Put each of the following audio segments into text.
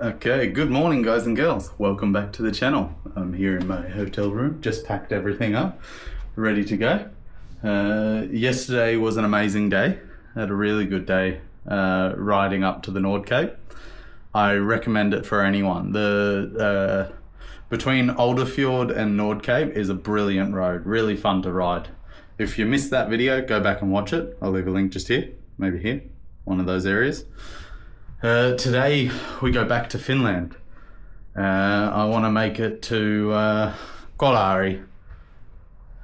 Okay, good morning guys and girls. Welcome back to the channel. I'm here in my hotel room, just packed everything up, ready to go. Yesterday was an amazing day. Had a really good day riding up to the Nord Cape. I recommend it for anyone. The between Oldefjord and Nord Cape is a brilliant road, really fun to ride. If you missed that video, go back and watch it. I'll leave a link just here, maybe here, one of those areas. Today we go back to Finland. I want to make it to Kolari.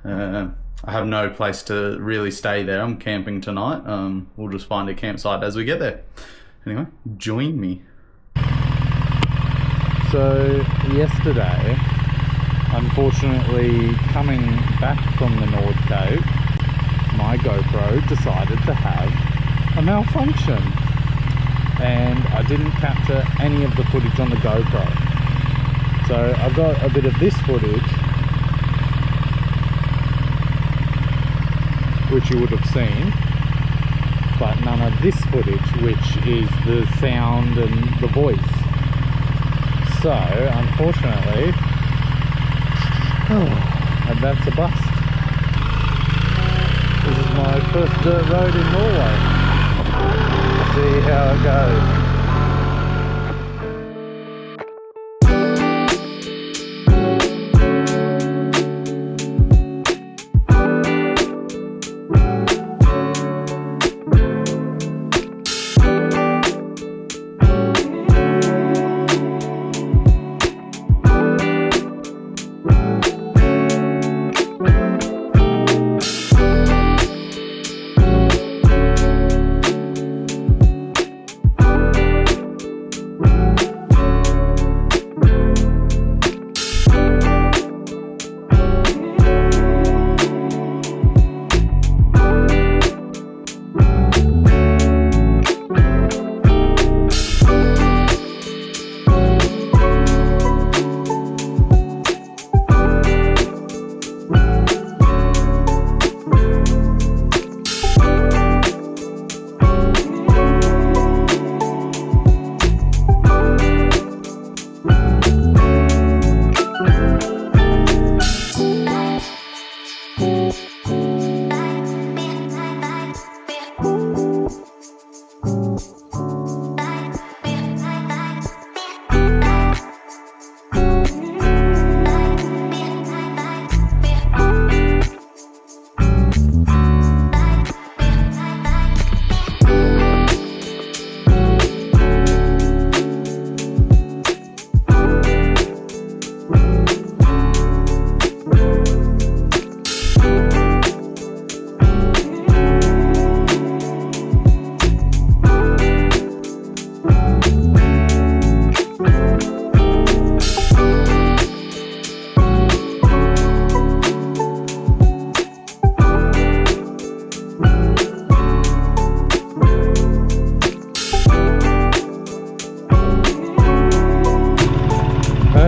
I have no place to really stay there. I'm camping tonight. We'll just find a campsite as we get there. Anyway, join me. So yesterday, unfortunately, coming back from the Nord Cape, my GoPro decided to have a malfunction. And I didn't capture any of the footage on the GoPro. So I've got a bit of this footage, which you would have seen, but none of this footage, which is the sound and the voice. So unfortunately, that's a bust. This is my first dirt road in Norway. See how it goes.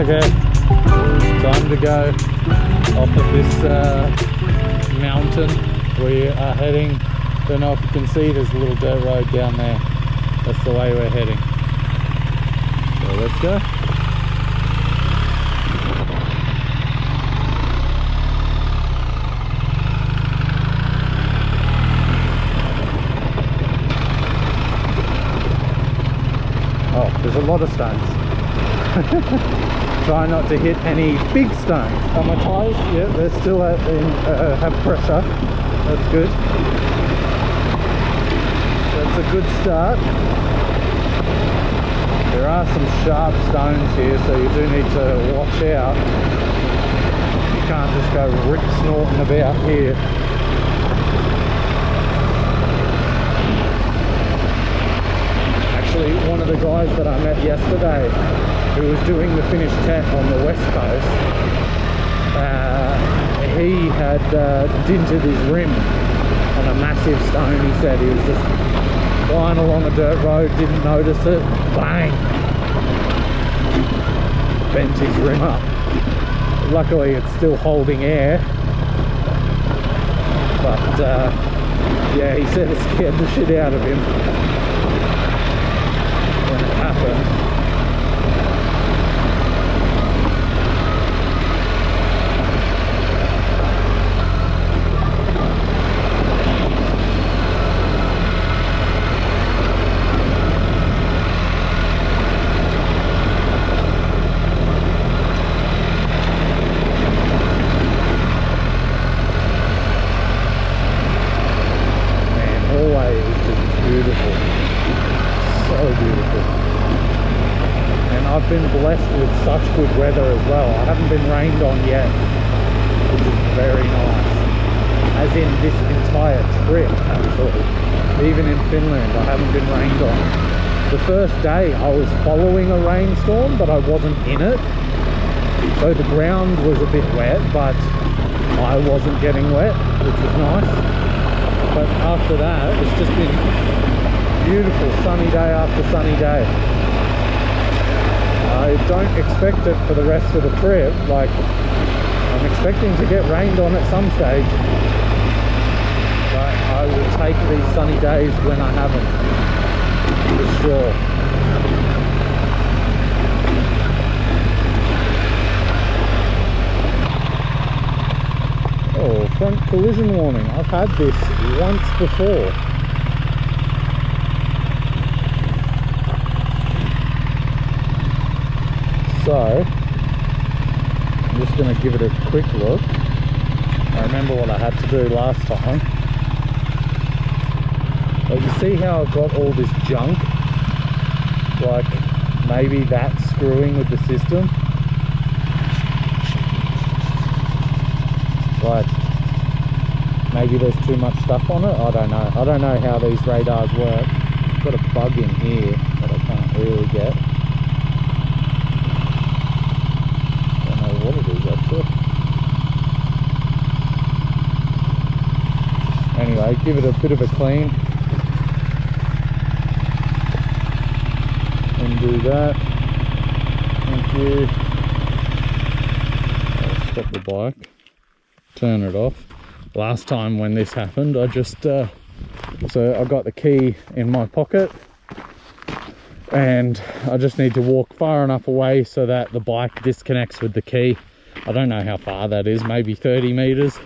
Okay, time to go off of this mountain. We are heading, don't know if you can see, there's a little dirt road down there. That's the way we're heading. So let's go. Oh, there's a lot of stones. Try not to hit any big stones. Are my tyres? Yeah, they're still have pressure. That's good. That's a good start. There are some sharp stones here, so you do need to watch out. You can't just go rip snorting about here. Actually, one of the guys that I met yesterday, who was doing the Finnish tent on the west coast, he had dinted his rim on a massive stone. He said he was just flying along a dirt road, didn't notice it, bang, bent his rim up. Luckily it's still holding air, but yeah, he said it scared the shit out of him when it happened. been blessed with such good weather as well. I haven't been rained on yet, which is very nice. As in this entire trip, actually. Even in Finland, I haven't been rained on. The first day I was following a rainstorm, but I wasn't in it. So the ground was a bit wet, but I wasn't getting wet, which was nice. But after that, it's just been beautiful, sunny day after sunny day. I don't expect it for the rest of the trip. Like, I'm expecting to get rained on at some stage, but I will take these sunny days when I haven't, for sure. Oh, front collision warning. I've had this once before. So, I'm just going to give it a quick look. I remember what I had to do last time. But you see how I've got all this junk? Like, maybe that's screwing with the system. Like, maybe there's too much stuff on it. I don't know. I don't know how these radars work. I've got a bug in here that I can't really get. Don't know what it is actually. Anyway, give it a bit of a clean. Undo that. Thank you. I'll stop the bike. Turn it off. Last time when this happened, I just so I got the key in my pocket and I just need to walk far enough away so that the bike disconnects with the key. I don't know how far that is, maybe 30 meters.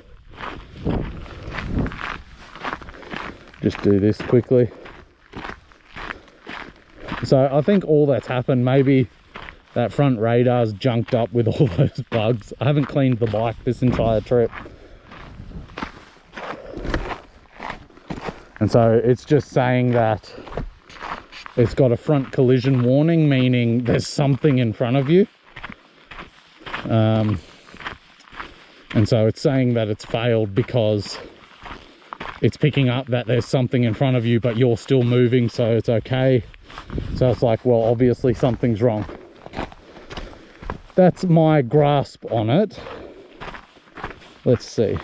Just do this quickly. So I think all that's happened, maybe that front radar's junked up with all those bugs. I haven't cleaned the bike this entire trip. And so it's just saying that it's got a front collision warning, meaning there's something in front of you. And so it's saying that it's failed because it's picking up that there's something in front of you, but you're still moving, so it's okay. So it's like, well, obviously something's wrong. That's my grasp on it. Let's see.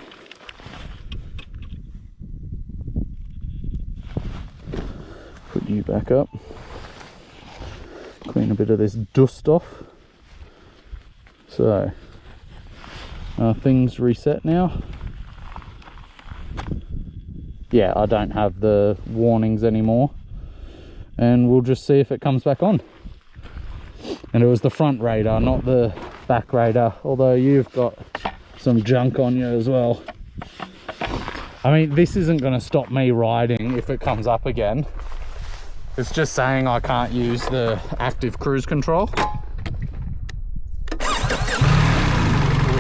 Put you back up. Clean a bit of this dust off. So, things reset now. Yeah, I don't have the warnings anymore. And we'll just see if it comes back on. And it was the front radar, not the back radar, although you've got some junk on you as well. I mean, this isn't going to stop me riding if it comes up again. It's just saying I can't use the active cruise control, which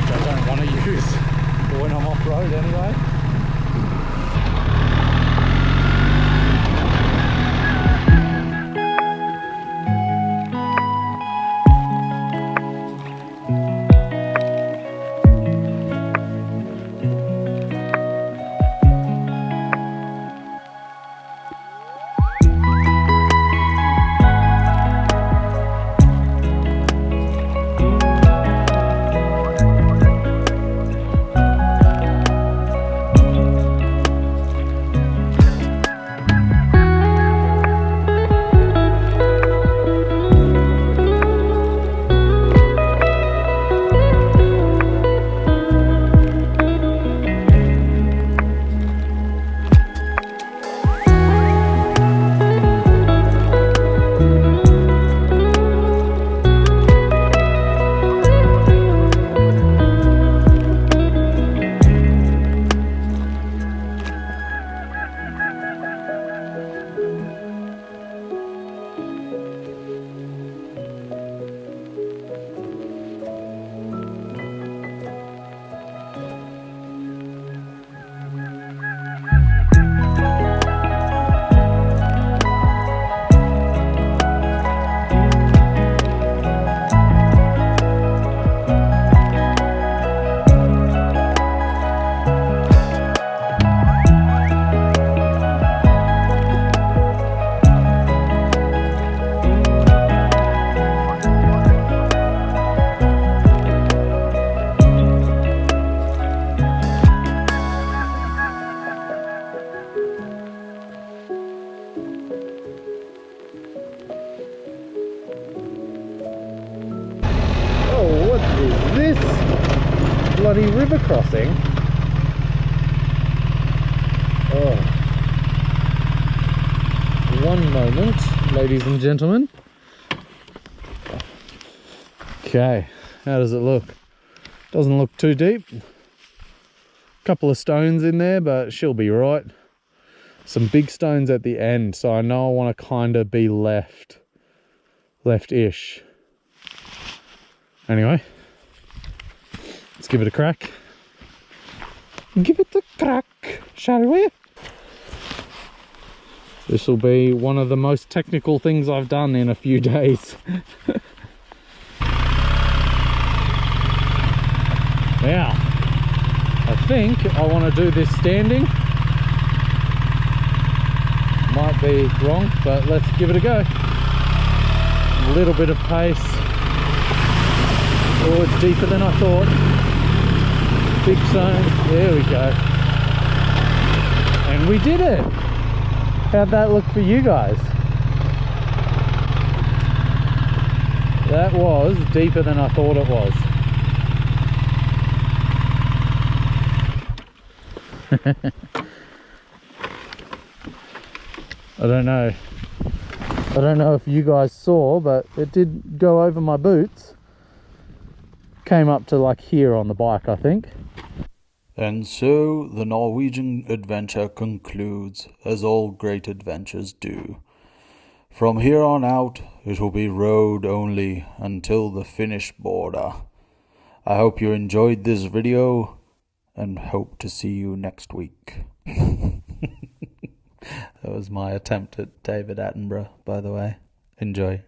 I don't want to use when I'm off-road anyway. bloody river crossing. Oh. One moment, ladies and gentlemen. Okay, how does it look? Doesn't look too deep. Couple of stones in there, but she'll be right. Some big stones at the end, so I know I want to kind of be left-ish. Anyway, let's give it a crack. Give it a crack, shall we? This will be one of the most technical things I've done in a few days. Now, I think I want to do this standing. Might be wrong, but let's give it a go. A little bit of pace. Oh, it's deeper than I thought. Big stone. There we go. And we did it. How'd that look for you guys? That was deeper than I thought it was. I don't know if you guys saw, but it did go over my boots. Came up to like here on the bike, I think. And so the Norwegian adventure concludes, as all great adventures do. From here on out, it will be road only until the Finnish border. I hope you enjoyed this video, and hope to see you next week. That was my attempt at David Attenborough, by the way. Enjoy.